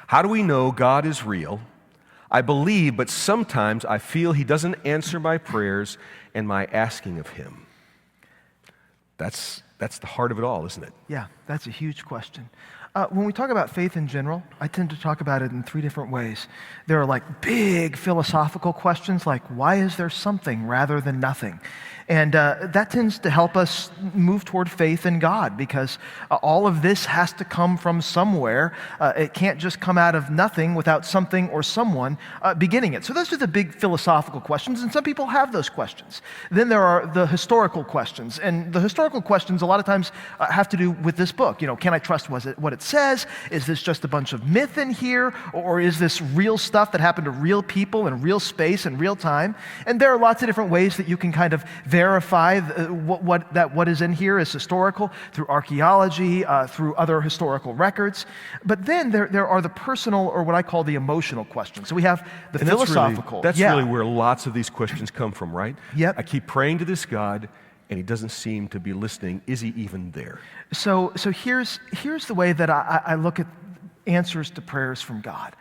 How do we know God is real? I believe, but sometimes I feel He doesn't answer my prayers and my asking of Him. That's the heart of it all, isn't it? Yeah, that's a huge question. When we talk about faith in general, I tend to talk about it in three different ways. There are like big philosophical questions like, why is there something rather than nothing? And that tends to help us move toward faith in God because all of this has to come from somewhere. It can't just come out of nothing without something or someone beginning it. So those are the big philosophical questions, and some people have those questions. Then there are the historical questions, and the historical questions a lot of times have to do with this book. You know, can I trust what it says? Is this just a bunch of myth in here? Or is this real stuff that happened to real people in real space and real time? And there are lots of different ways that you can kind of verify what is in here is historical through archaeology, through other historical records. But then there are the personal, or what I call the emotional questions. So we have the philosophical. That's really where lots of these questions come from, right? Yep. I keep praying to this God, and He doesn't seem to be listening. Is He even there? So here's the way that I look at answers to prayers from God.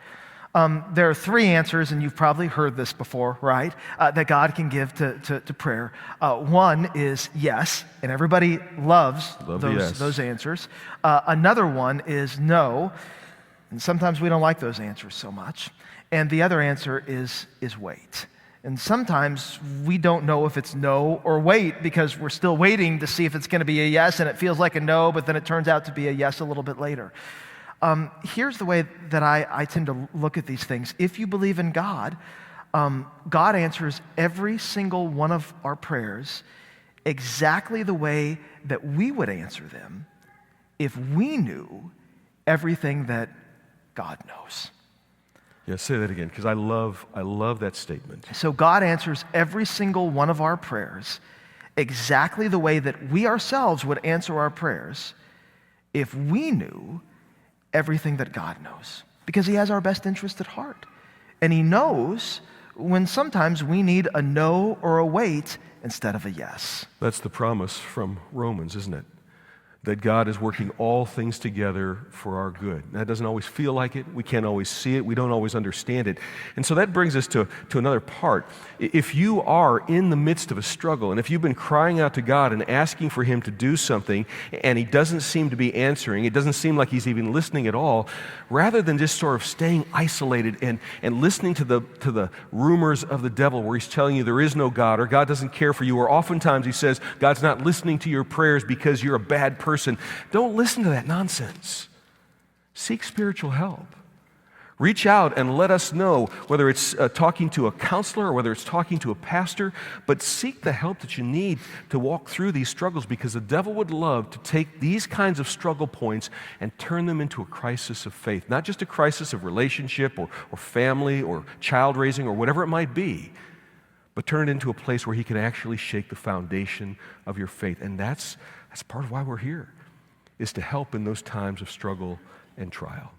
There are three answers, and you've probably heard this before, right? That God can give to prayer. One is yes, and everybody loves those answers. Another one is no, and sometimes we don't like those answers so much. And the other answer is wait. And sometimes we don't know if it's no or wait because we're still waiting to see if it's going to be a yes, and it feels like a no, but then it turns out to be a yes a little bit later. Here's the way that I tend to look at these things. If you believe in God, God answers every single one of our prayers exactly the way that we would answer them if we knew everything that God knows. Yeah, say that again, because I love that statement. So God answers every single one of our prayers exactly the way that we ourselves would answer our prayers if we knew everything that God knows, because He has our best interest at heart. And He knows when sometimes we need a no or a wait instead of a yes. That's the promise from Romans, isn't it? That God is working all things together for our good. That doesn't always feel like it. We can't always see it. We don't always understand it. And so that brings us to another part. If you are in the midst of a struggle, and if you've been crying out to God and asking for Him to do something, and He doesn't seem to be answering, it doesn't seem like He's even listening at all, rather than just sort of staying isolated and listening to the rumors of the devil where he's telling you there is no God, or God doesn't care for you, or oftentimes he says God's not listening to your prayers because you're a bad person. Don't listen to that nonsense. Seek spiritual help. Reach out and let us know, whether it's talking to a counselor or whether it's talking to a pastor, but seek the help that you need to walk through these struggles, because the devil would love to take these kinds of struggle points and turn them into a crisis of faith. Not just a crisis of relationship or family or child raising or whatever it might be, but turn it into a place where he can actually shake the foundation of your faith. And that's part of why we're here, is to help in those times of struggle and trial.